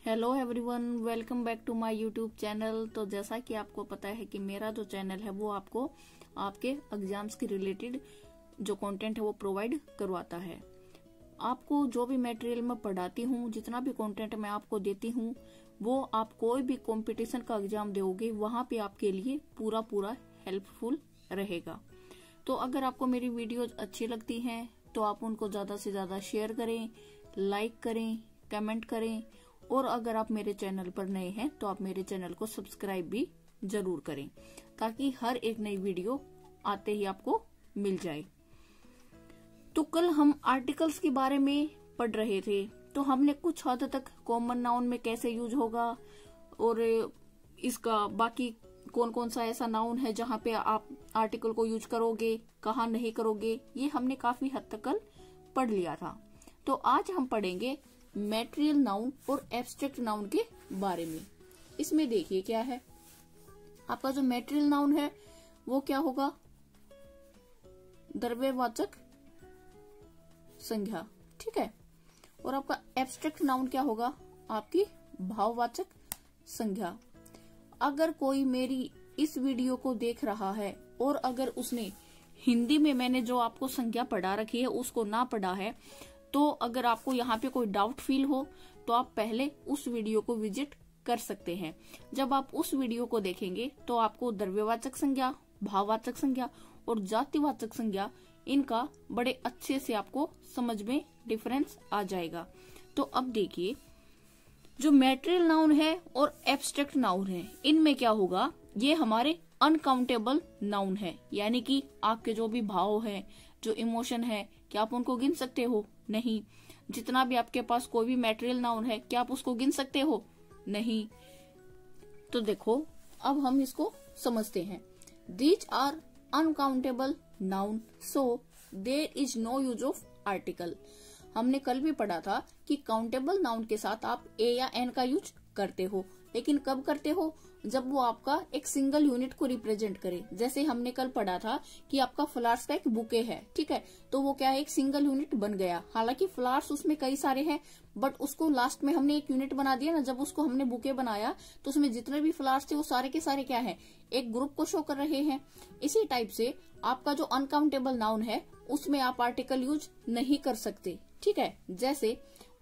Hello everyone, welcome back to my YouTube channel. तो जैसा कि आपको पता है कि मेरा जो चैनल है वो आपको आपके एग्जाम्स के रिलेटेड जो कंटेंट है वो प्रोवाइड करवाता है। आपको जो भी मटेरियल मैं पढ़ाती हूँ, जितना भी कंटेंट मैं आपको देती हूँ, वो आप कोई भी कंपटीशन का एग्जाम दोगे वहां पे आपके लिए पूरा हेल्पफुल रहेगा। तो अगर आपको मेरी वीडियोज अच्छी लगती हैं तो आप उनको ज्यादा से ज्यादा शेयर करें, लाइक करें, कमेंट करें, और अगर आप मेरे चैनल पर नए हैं तो आप मेरे चैनल को सब्सक्राइब भी जरूर करें, ताकि हर एक नई वीडियो आते ही आपको मिल जाए। तो कल हम आर्टिकल्स के बारे में पढ़ रहे थे, तो हमने कुछ हद तक कॉमन नाउन में कैसे यूज होगा और इसका बाकी कौन कौन सा ऐसा नाउन है जहाँ पे आप आर्टिकल को यूज करोगे, कहाँ नहीं करोगे, ये हमने काफी हद तक कल पढ़ लिया था। तो आज हम पढ़ेंगे मैटेरियल नाउन और एब्स्ट्रैक्ट नाउन के बारे में। इसमें देखिए क्या है, आपका जो मैटेरियल नाउन है वो क्या होगा, द्रव्यवाचक संज्ञा, ठीक है। और आपका एब्स्ट्रैक्ट नाउन क्या होगा, आपकी भाववाचक संज्ञा। अगर कोई मेरी इस वीडियो को देख रहा है और अगर उसने हिंदी में मैंने जो आपको संज्ञा पढ़ा रखी है उसको ना पढ़ा है, तो अगर आपको यहाँ पे कोई डाउट फील हो तो आप पहले उस वीडियो को विजिट कर सकते हैं। जब आप उस वीडियो को देखेंगे तो आपको द्रव्यवाचक संज्ञा, भाववाचक संज्ञा और जातिवाचक संज्ञा, इनका बड़े अच्छे से आपको समझ में डिफरेंस आ जाएगा। तो अब देखिए, जो मैटेरियल नाउन है और एब्स्ट्रैक्ट नाउन है, इनमें क्या होगा, ये हमारे अनकाउंटेबल नाउन है। यानी कि आपके जो भी भाव है, जो इमोशन है, क्या आप उनको गिन सकते हो? नहीं। जितना भी आपके पास कोई भी मैटेरियल नाउन है, क्या आप उसको गिन सकते हो? नहीं। तो देखो, अब हम इसको समझते हैं। These are uncountable noun, so there is no use of article. हमने कल भी पढ़ा था कि काउंटेबल नाउन के साथ आप ए या एन का यूज करते हो, लेकिन कब करते हो, जब वो आपका एक सिंगल यूनिट को रिप्रेजेंट करे। जैसे हमने कल पढ़ा था कि आपका फ्लावर्स का एक बुके है, ठीक है, तो वो क्या है, एक सिंगल यूनिट बन गया। हालांकि फ्लावर्स उसमें कई सारे हैं, बट उसको लास्ट में हमने एक यूनिट बना दिया ना। जब उसको हमने बुके बनाया तो उसमें जितने भी फ्लावर्स थे वो सारे के सारे क्या है, एक ग्रुप को शो कर रहे हैं। इसी टाइप से आपका जो अनकाउंटेबल नाउन है उसमें आप आर्टिकल यूज नहीं कर सकते, ठीक है। जैसे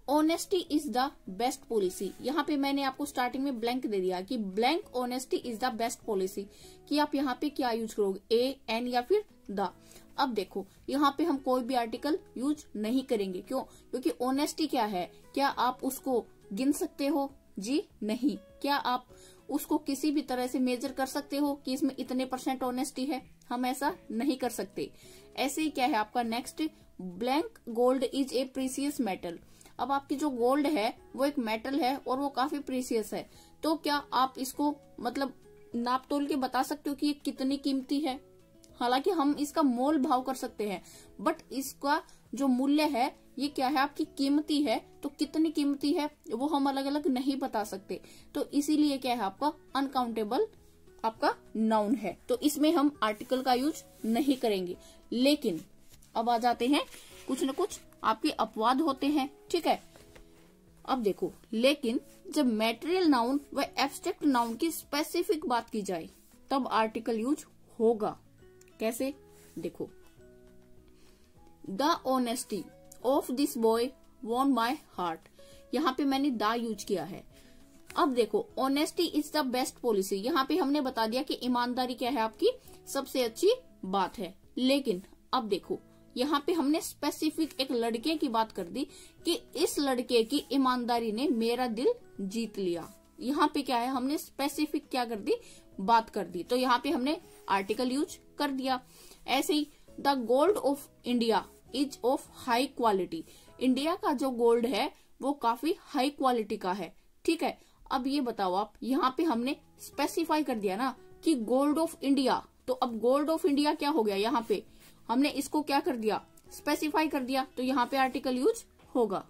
honesty is the best policy, यहाँ पे मैंने आपको स्टार्टिंग में ब्लैंक दे दिया कि blank honesty is the best policy, कि आप यहाँ पे क्या यूज करोगे, ए, एन या फिर द। अब देखो, यहाँ पे हम कोई भी आर्टिकल यूज नहीं करेंगे। क्यों? क्योंकि ऑनेस्टी क्या है, क्या आप उसको गिन सकते हो? जी नहीं। क्या आप उसको किसी भी तरह से मेजर कर सकते हो कि इसमें इतने % ऑनेस्टी है? हम ऐसा नहीं कर सकते। ऐसे ही क्या है आपका next, blank gold is a precious metal. अब आपकी जो गोल्ड है वो एक मेटल है और वो काफी प्रीसियस है, तो क्या आप इसको मतलब नाप तोल के बता सकते हो कि ये कितनी कीमती है? हालांकि हम इसका मोल भाव कर सकते हैं, बट इसका जो मूल्य है ये क्या है, आपकी कीमती है, तो कितनी कीमती है वो हम अलग अलग नहीं बता सकते। तो इसीलिए क्या है, आपका अनकाउंटेबल आपका नाउन है, तो इसमें हम आर्टिकल का यूज नहीं करेंगे। लेकिन अब आ जाते हैं, कुछ न कुछ आपके अपवाद होते हैं, ठीक है। अब देखो, लेकिन जब मैटेरियल नाउन व एब्स्ट्रैक्ट नाउन की स्पेसिफिक बात की जाए तब आर्टिकल यूज होगा। कैसे? देखो, the honesty of this boy won my heart, यहाँ पे मैंने द यूज किया है। अब देखो, honesty is the best policy, यहाँ पे हमने बता दिया कि ईमानदारी क्या है, आपकी सबसे अच्छी बात है। लेकिन अब देखो, यहाँ पे हमने स्पेसिफिक एक लड़के की बात कर दी कि इस लड़के की ईमानदारी ने मेरा दिल जीत लिया। यहाँ पे क्या है, हमने स्पेसिफिक क्या कर दी, बात कर दी, तो यहाँ पे हमने आर्टिकल यूज कर दिया। ऐसे ही the gold of India is of high quality, India का जो गोल्ड है वो काफी हाई क्वालिटी का है, ठीक है। अब ये बताओ आप, यहाँ पे हमने स्पेसिफाई कर दिया ना कि गोल्ड ऑफ इंडिया, तो अब गोल्ड ऑफ इंडिया क्या हो गया, यहाँ पे हमने इसको क्या कर दिया, स्पेसिफाई कर दिया, तो यहाँ पे आर्टिकल यूज होगा।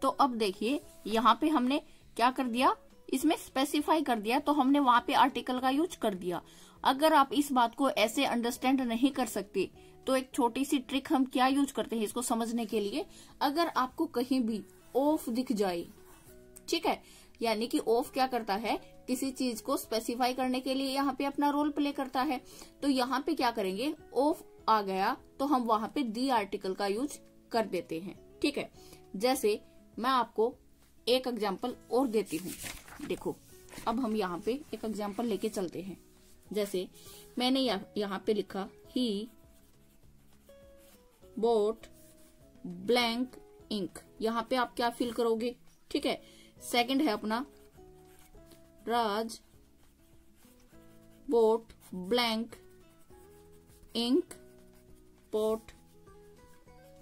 तो अब देखिए, यहाँ पे हमने क्या कर दिया, इसमें स्पेसिफाई कर दिया, तो हमने वहां पे आर्टिकल का यूज कर दिया। अगर आप इस बात को ऐसे अंडरस्टैंड नहीं कर सकते तो एक छोटी सी ट्रिक हम क्या यूज करते हैं इसको समझने के लिए। अगर आपको कहीं भी ऑफ दिख जाए, ठीक है। यानी कि ऑफ क्या करता है, किसी चीज को स्पेसिफाई करने के लिए यहाँ पे अपना रोल प्ले करता है। तो यहाँ पे क्या करेंगे, ऑफ आ गया तो हम वहां पे दी आर्टिकल का यूज कर देते हैं, ठीक है। जैसे मैं आपको एक एग्जाम्पल और देती हूँ, देखो अब हम यहाँ पे एक एग्जाम्पल लेके चलते हैं। जैसे मैंने यहाँ पे लिखा ही बोट ब्लैंक इंक, यहाँ पे आप क्या फिल करोगे, ठीक है। सेकंड है अपना Raj bought blank ink pot.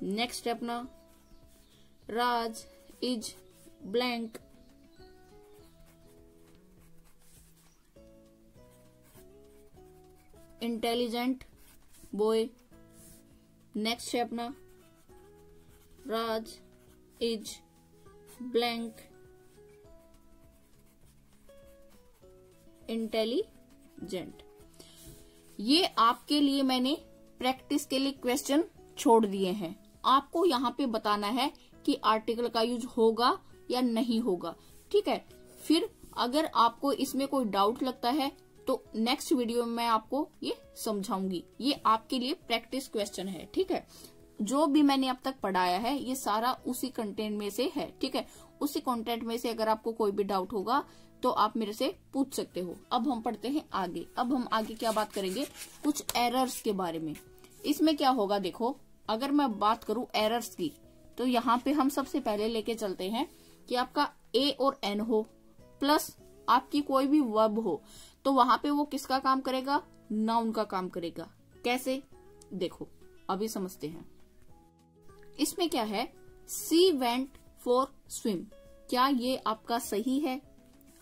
Next है अपना Raj is blank intelligent boy. Next है अपना राज इज ब्लैंक इंटेलिजेंट। ये आपके लिए मैंने प्रैक्टिस के लिए क्वेश्चन छोड़ दिए हैं। आपको यहाँ पे बताना है कि आर्टिकल का यूज होगा या नहीं होगा, ठीक है। फिर अगर आपको इसमें कोई डाउट लगता है तो नेक्स्ट वीडियो में मैं आपको ये समझाऊंगी। ये आपके लिए प्रैक्टिस क्वेश्चन है, ठीक है। जो भी मैंने अब तक पढ़ाया है ये सारा उसी कंटेंट में से है, ठीक है। उसी कंटेंट में से अगर आपको कोई भी डाउट होगा तो आप मेरे से पूछ सकते हो। अब हम पढ़ते हैं आगे। अब हम आगे क्या बात करेंगे, कुछ एरर्स के बारे में। इसमें क्या होगा, देखो अगर मैं बात करूं एरर्स की तो यहाँ पे हम सबसे पहले लेके चलते हैं कि आपका ए और एन हो प्लस आपकी कोई भी वर्ब हो, तो वहां पे वो किसका काम करेगा, नाउन का काम करेगा। कैसे, देखो अभी समझते हैं। इसमें क्या है, सी वेंट फॉर स्विम, क्या ये आपका सही है?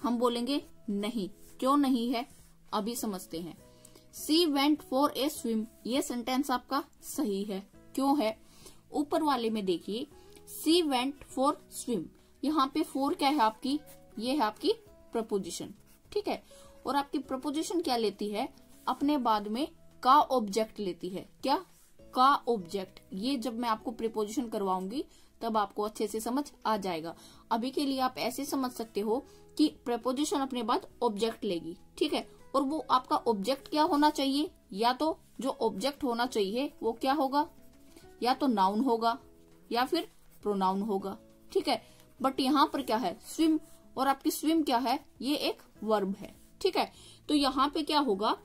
हम बोलेंगे नहीं। क्यों नहीं है, अभी समझते हैं। She went for a swim, ये सेंटेंस आपका सही है। क्यों है, ऊपर वाले में देखिए सी वेंट फॉर स्विम, यहाँ पे फॉर क्या है आपकी, ये है आपकी प्रपोजिशन, ठीक है। और आपकी प्रपोजिशन क्या लेती है, अपने बाद में का ऑब्जेक्ट लेती है। क्या, का ऑब्जेक्ट। ये जब मैं आपको प्रीपोजिशन करवाऊंगी तब आपको अच्छे से समझ आ जाएगा। अभी के लिए आप ऐसे समझ सकते हो कि प्रपोजिशन अपने बाद ऑब्जेक्ट लेगी, ठीक है। और वो आपका ऑब्जेक्ट क्या होना चाहिए, या तो जो ऑब्जेक्ट होना चाहिए वो क्या होगा, या तो नाउन होगा या फिर प्रोनाउन होगा, ठीक है। बट यहाँ पर क्या है, स्विम, और आपकी स्विम क्या है, ये एक वर्ब है, ठीक है। तो यहाँ पे क्या होगा,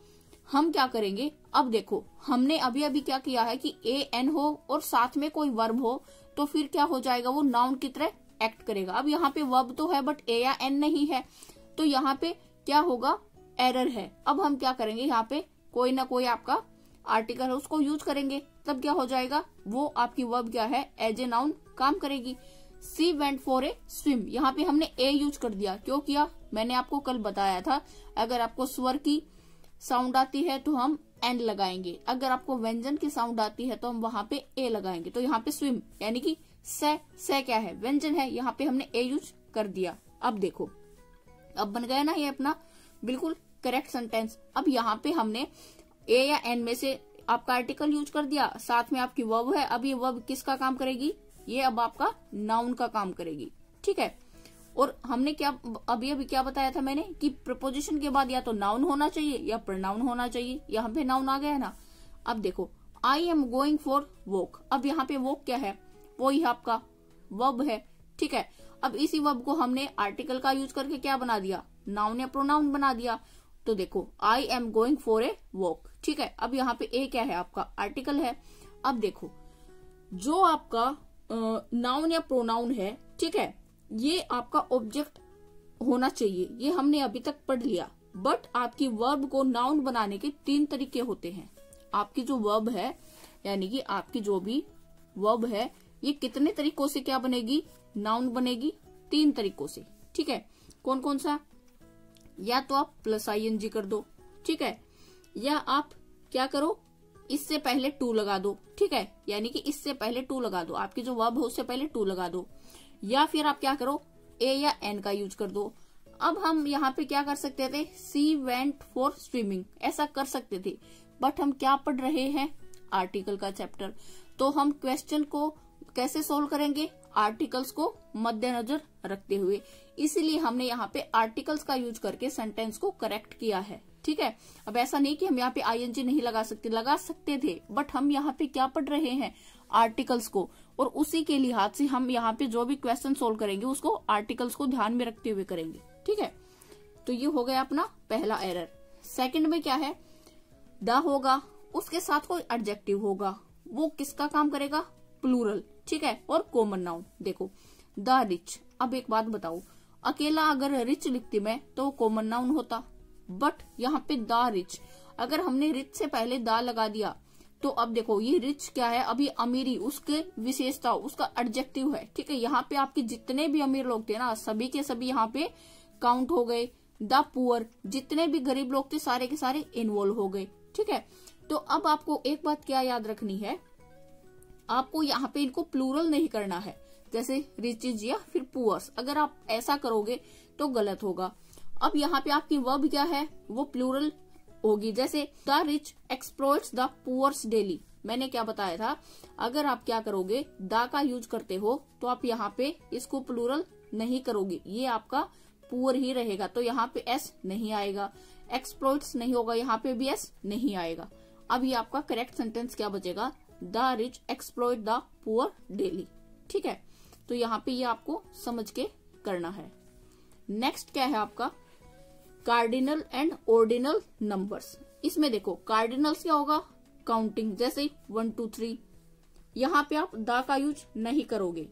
हम क्या करेंगे, अब देखो हमने अभी अभी क्या किया है कि ए एन हो और साथ में कोई वर्ब हो, तो फिर क्या हो जाएगा, वो नाउन की तरह एक्ट करेगा। अब यहाँ पे वर्ब तो है बट ए या एन नहीं है, तो यहाँ पे क्या होगा, एरर है। अब हम क्या करेंगे, यहाँ पे कोई ना कोई आपका आर्टिकल है उसको यूज करेंगे, तब क्या हो जाएगा, वो आपकी वर्ब क्या है, एज ए नाउन काम करेगी। She went for a swim, यहाँ पे हमने ए यूज कर दिया। क्यों किया, मैंने आपको कल बताया था, अगर आपको स्वर की साउंड आती है तो हम एन लगाएंगे, अगर आपको व्यंजन की साउंड आती है तो हम वहां पे ए लगाएंगे। तो यहाँ पे स्विम यानी कि से क्या है, व्यंजन है, यहाँ पे हमने ए यूज कर दिया। अब देखो, अब बन गया ना ये अपना बिल्कुल करेक्ट सेंटेंस। अब यहाँ पे हमने ए या एन में से आपका आर्टिकल यूज कर दिया, साथ में आपकी वर्ब है। अब ये वर्ब किसका काम करेगी, ये अब आपका नाउन का काम करेगी, ठीक है। और हमने क्या अभी अभी क्या बताया था मैंने कि प्रपोजिशन के बाद या तो नाउन होना चाहिए या प्रोनाउन होना चाहिए। यहाँ पे नाउन आ गया ना। अब देखो I am going for walk, अब यहाँ पे वॉक क्या है, वो ही आपका वर्ब है, ठीक है। अब इसी वर्ब को हमने आर्टिकल का यूज करके क्या बना दिया, नाउन या प्रोनाउन बना दिया। तो देखो I am going for a walk, ठीक है। अब यहाँ पे ए क्या है, आपका आर्टिकल है। अब देखो जो आपका नाउन या प्रोनाउन है, ठीक है, ये आपका ऑब्जेक्ट होना चाहिए, ये हमने अभी तक पढ़ लिया। बट आपकी वर्ब को नाउन बनाने के 3 तरीके होते हैं। आपकी जो वर्ब है, यानी कि आपकी जो भी वर्ब है, ये कितने तरीकों से क्या बनेगी, नाउन बनेगी, 3 तरीकों से, ठीक है। कौन कौन सा, या तो आप प्लस ING कर दो, ठीक है, या आप क्या करो, इससे पहले टू लगा दो, ठीक है, यानी कि इससे पहले टू लगा दो, आपकी जो वर्ब है उससे पहले टू लगा दो, या फिर आप क्या करो, ए या एन का यूज कर दो। अब हम यहाँ पे क्या कर सकते थे, सी वेंट फॉर स्विमिंग, ऐसा कर सकते थे, बट हम क्या पढ़ रहे हैं, आर्टिकल का चैप्टर। तो हम क्वेश्चन को कैसे सोल्व करेंगे? आर्टिकल्स को मद्देनजर रखते हुए। इसीलिए हमने यहाँ पे आर्टिकल्स का यूज करके सेंटेंस को करेक्ट किया है। ठीक है, अब ऐसा नहीं कि हम यहाँ पे आईएनजी नहीं लगा सकते थे, बट हम यहाँ पे क्या पढ़ रहे हैं? आर्टिकल्स को, और उसी के लिहाज से हम यहाँ पे जो भी क्वेश्चन सोल्व करेंगे उसको आर्टिकल्स को ध्यान में रखते हुए करेंगे। ठीक है, तो ये हो गया अपना पहला एरर। सेकंड में क्या है? द होगा, उसके साथ कोई एडजेक्टिव होगा, वो किसका काम करेगा? प्लूरल। ठीक है, और कॉमन नाउन। देखो द रिच, अब एक बात बताओ, अकेला अगर रिच लिखती मैं तो वो कॉमन नाउन होता, बट यहाँ पे द रिच, अगर हमने रिच से पहले द लगा दिया तो अब देखो ये रिच क्या है? अभी अमीरी उसके विशेषता, उसका एडजेक्टिव है। ठीक है, यहाँ पे आपके जितने भी अमीर लोग थे ना, सभी के सभी यहाँ पे काउंट हो गए। द पुअर, जितने भी गरीब लोग थे सारे के सारे इन्वॉल्व हो गए। ठीक है, तो अब आपको एक बात क्या याद रखनी है, आपको यहाँ पे इनको प्लूरल नहीं करना है, जैसे रिचेज या फिर पुअर्स। अगर आप ऐसा करोगे तो गलत होगा। अब यहाँ पे आपकी वर्ब क्या है? वो प्लूरल होगी, जैसे the rich exploits the poors daily. मैंने क्या बताया था? अगर आप क्या करोगे, द का यूज करते हो तो आप यहाँ पे इसको प्लूरल नहीं करोगे, ये आपका पुअर ही रहेगा, तो यहाँ पे एस नहीं आएगा। एक्सप्लॉइट्स नहीं होगा, यहाँ पे भी एस नहीं आएगा। अब ये आपका करेक्ट सेंटेंस क्या बचेगा? The rich exploit the poor daily. ठीक है, तो यहाँ पे ये आपको समझ के करना है। नेक्स्ट क्या है आपका? Cardinal and ordinal numbers. इसमें देखो कार्डिनल्स क्या होगा? काउंटिंग, जैसे 1 2 3। यहाँ पे आप द का यूज नहीं करोगे।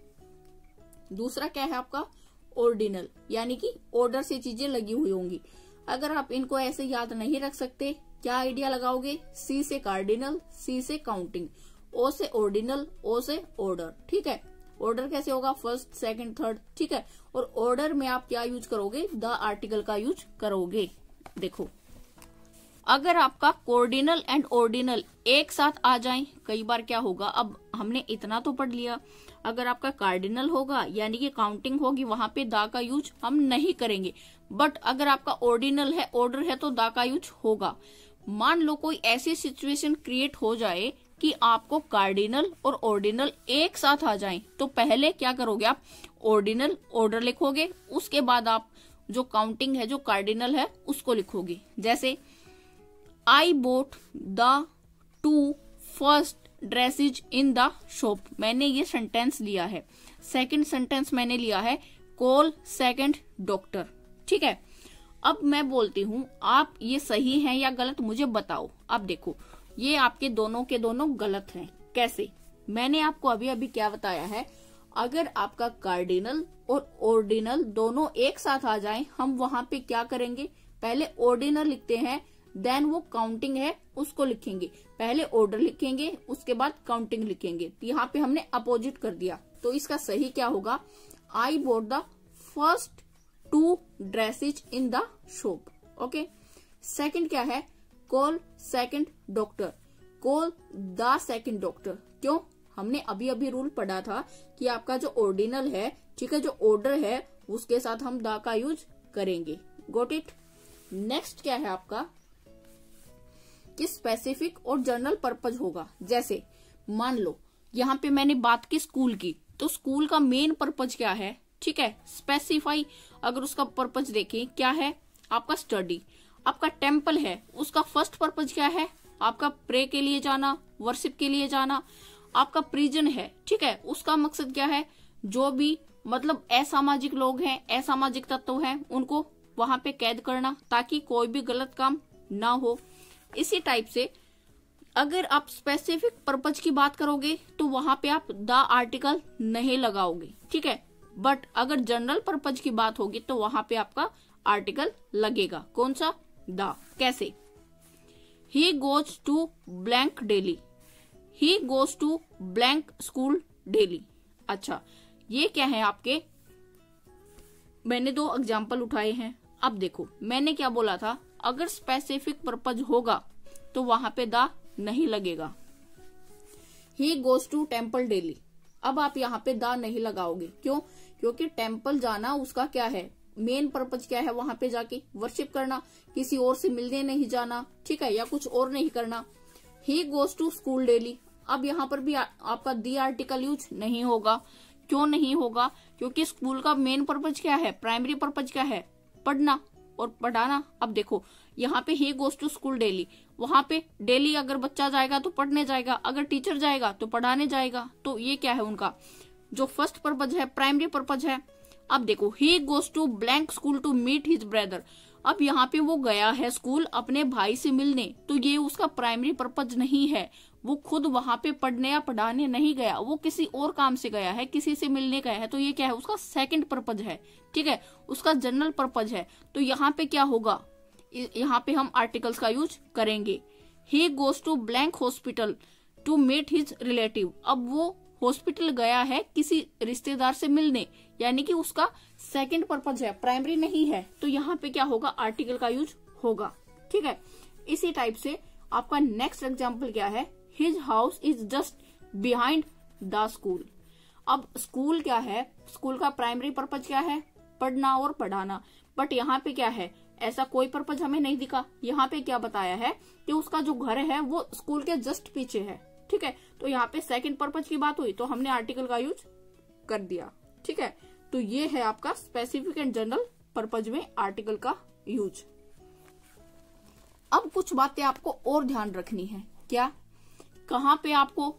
दूसरा क्या है आपका? ऑर्डिनल, यानी कि ऑर्डर से चीजें लगी हुई होंगी। अगर आप इनको ऐसे याद नहीं रख सकते, क्या आइडिया लगाओगे? सी से कार्डिनल, सी से काउंटिंग, ओ से ऑर्डिनल, ओ से ऑर्डर। ठीक है, ऑर्डर कैसे होगा? First, second, third. ठीक है, और ऑर्डर में आप क्या यूज करोगे? द आर्टिकल का यूज करोगे। देखो अगर आपका कोऑर्डिनल एंड ऑर्डिनल एक साथ आ जाएं, कई बार क्या होगा, अब हमने इतना तो पढ़ लिया, अगर आपका कार्डिनल होगा यानी कि काउंटिंग होगी, वहां पे द का यूज हम नहीं करेंगे, बट अगर आपका ऑर्डिनल है, ऑर्डर है, तो द का यूज होगा। मान लो कोई ऐसी सिचुएशन क्रिएट हो जाए कि आपको कार्डिनल और ऑर्डिनल एक साथ आ जाएं, तो पहले क्या करोगे? आप ऑर्डिनल ऑर्डर लिखोगे, उसके बाद आप जो काउंटिंग है, जो कार्डिनल है, उसको लिखोगे। जैसे I bought the 2 first dresses in the shop, मैंने ये सेंटेंस लिया है। सेकंड सेंटेंस मैंने लिया है कॉल सेकंड डॉक्टर। ठीक है, अब मैं बोलती हूँ, आप ये सही है या गलत मुझे बताओ। अब देखो ये आपके दोनों के दोनों गलत हैं। कैसे? मैंने आपको अभी अभी क्या बताया है, अगर आपका कार्डिनल और ऑर्डिनल दोनों एक साथ आ जाएं, हम वहां पे क्या करेंगे? पहले ऑर्डिनल लिखते हैं, देन वो काउंटिंग है उसको लिखेंगे। पहले ऑर्डर लिखेंगे, उसके बाद काउंटिंग लिखेंगे। यहाँ पे हमने अपोजिट कर दिया, तो इसका सही क्या होगा? I bought the first 2 dresses in the shop. Okay, second क्या है? Call second doctor, call the second doctor. क्यों? हमने अभी अभी रूल पढ़ा था कि आपका जो ऑर्डिनल है, ठीक है, जो ऑर्डर है, उसके साथ हम द का यूज करेंगे। Got it? नेक्स्ट क्या है आपका? कि स्पेसिफिक और जनरल पर्पज होगा। जैसे मान लो यहाँ पे मैंने बात की स्कूल की, तो स्कूल का मेन पर्पज क्या है? ठीक है, स्पेसिफाई। अगर उसका पर्पज देखें क्या है? आपका स्टडी। आपका टेम्पल है, उसका फर्स्ट पर्पज क्या है? आपका प्रे के लिए जाना, वर्शिप के लिए जाना। आपका प्रिजन है, ठीक है, उसका मकसद क्या है? जो भी मतलब असामाजिक लोग हैं, असामाजिक तत्व हैं, उनको वहां पे कैद करना, ताकि कोई भी गलत काम ना हो। इसी टाइप से अगर आप स्पेसिफिक पर्पज की बात करोगे तो वहां पे आप द आर्टिकल नहीं लगाओगे। ठीक है, बट अगर जनरल पर्पज की बात होगी तो वहां पे आपका आर्टिकल लगेगा। कौन सा? द। कैसे? He goes to blank daily, he goes to blank school daily. अच्छा, ये क्या है आपके? मैंने 2 एग्जाम्पल उठाए हैं। अब देखो मैंने क्या बोला था, अगर स्पेसिफिक पर्पज होगा तो वहां पे द नहीं लगेगा। He goes to temple daily, अब आप यहाँ पे द नहीं लगाओगे। क्यों? क्योंकि टेम्पल जाना उसका क्या है? मेन पर्पज क्या है? वहां पे जाके वर्शिप करना, किसी और से मिलने नहीं जाना, ठीक है, या कुछ और नहीं करना। He goes to school daily, अब यहाँ पर भी आपका दी आर्टिकल यूज नहीं होगा। क्यों नहीं होगा? क्योंकि स्कूल का मेन पर्पज क्या है, प्राइमरी पर्पज क्या है, पढ़ना और पढ़ाना। अब देखो यहाँ पे he goes to school daily, वहां पे डेली अगर बच्चा जाएगा तो पढ़ने जाएगा, अगर टीचर जाएगा तो पढ़ाने जाएगा। तो ये क्या है, उनका जो फर्स्ट पर्पज है, प्राइमरी पर्पज है। अब देखो he goes to blank school to meet his brother. अब यहाँ पे वो गया है स्कूल अपने भाई से मिलने, तो ये उसका प्राइमरी पर्पज नहीं है। वो खुद वहां पे पढ़ने या पढ़ाने नहीं गया, वो किसी और काम से गया है, किसी से मिलने गया है। तो ये क्या है, उसका सेकंड पर्पज है। ठीक है, उसका जनरल पर्पज है। तो यहाँ पे क्या होगा, यहाँ पे हम आर्टिकल्स का यूज करेंगे। He goes to blank hospital to meet his relative. अब वो हॉस्पिटल गया है किसी रिश्तेदार से मिलने, यानी कि उसका सेकंड पर्पज है, प्राइमरी नहीं है। तो यहाँ पे क्या होगा, आर्टिकल का यूज होगा। ठीक है, इसी टाइप से आपका नेक्स्ट एग्जाम्पल क्या है, his house is just behind the school. अब स्कूल क्या है, स्कूल का प्राइमरी पर्पज क्या है, पढ़ना और पढ़ाना। बट यहाँ पे क्या है, ऐसा कोई पर्पज हमें नहीं दिखा। यहाँ पे क्या बताया है कि उसका जो घर है वो स्कूल के जस्ट पीछे है। ठीक है, तो यहाँ पे सेकंड पर्पज की बात हुई तो हमने आर्टिकल का यूज कर दिया। ठीक है, तो ये है आपका स्पेसिफिक एंड जनरल पर्पज में आर्टिकल का यूज। अब कुछ बातें आपको और ध्यान रखनी है। क्या, कहाँ पे आपको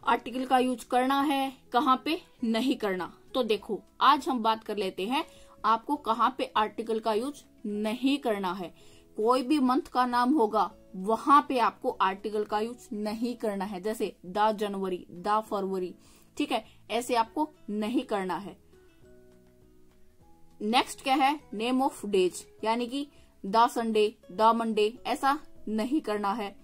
आर्टिकल का यूज करना है, कहाँ पे नहीं करना। तो देखो आज हम बात कर लेते हैं आपको कहाँ पे आर्टिकल का यूज नहीं करना है। कोई भी मंथ का नाम होगा वहां पे आपको आर्टिकल का यूज नहीं करना है, जैसे द जनवरी, द फरवरी। ठीक है, ऐसे आपको नहीं करना है। नेक्स्ट क्या है, नेम ऑफ डेज, यानी कि द संडे, द मंडे, ऐसा नहीं करना है।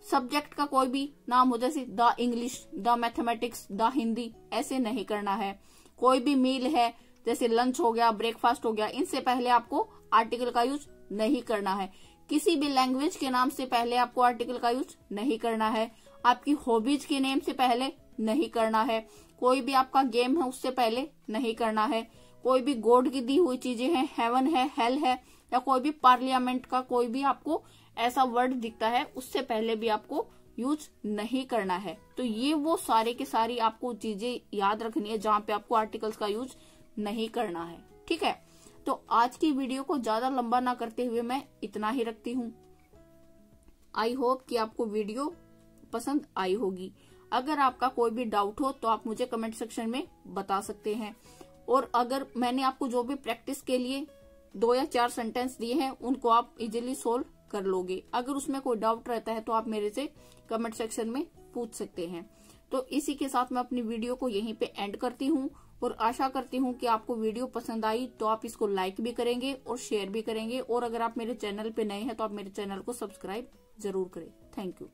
सब्जेक्ट का कोई भी नाम हो, जैसे the English, the mathematics, the Hindi, ऐसे नहीं करना है। कोई भी मील है, जैसे लंच हो गया, ब्रेकफास्ट हो गया, इनसे पहले आपको आर्टिकल का यूज नहीं करना है। किसी भी लैंग्वेज के नाम से पहले आपको आर्टिकल का यूज नहीं करना है। आपकी हॉबीज के नेम से पहले नहीं करना है। कोई भी आपका गेम है उससे पहले नहीं करना है। कोई भी गॉड की दी हुई चीजें हैं, हेवन है, हेल है, या कोई भी पार्लियामेंट का कोई भी आपको ऐसा वर्ड दिखता है, उससे पहले भी आपको यूज नहीं करना है। तो ये वो सारे के सारी आपको चीजें याद रखनी है जहां पे आपको आर्टिकल्स का यूज नहीं करना है। ठीक है, तो आज की वीडियो को ज्यादा लंबा ना करते हुए मैं इतना ही रखती हूँ। आई होप कि आपको वीडियो पसंद आई होगी। अगर आपका कोई भी डाउट हो तो आप मुझे कमेंट सेक्शन में बता सकते हैं। और अगर मैंने आपको जो भी प्रैक्टिस के लिए 2 या 4 सेंटेंस दिए हैं उनको आप इजीली सोल्व कर लोगे। अगर उसमें कोई डाउट रहता है तो आप मेरे से कमेंट सेक्शन में पूछ सकते हैं। तो इसी के साथ मैं अपनी वीडियो को यहीं पे एंड करती हूँ और आशा करती हूँ कि आपको वीडियो पसंद आई तो आप इसको लाइक भी करेंगे और शेयर भी करेंगे। और अगर आप मेरे चैनल पे नए हैं तो आप मेरे चैनल को सब्सक्राइब जरूर करें। Thank you.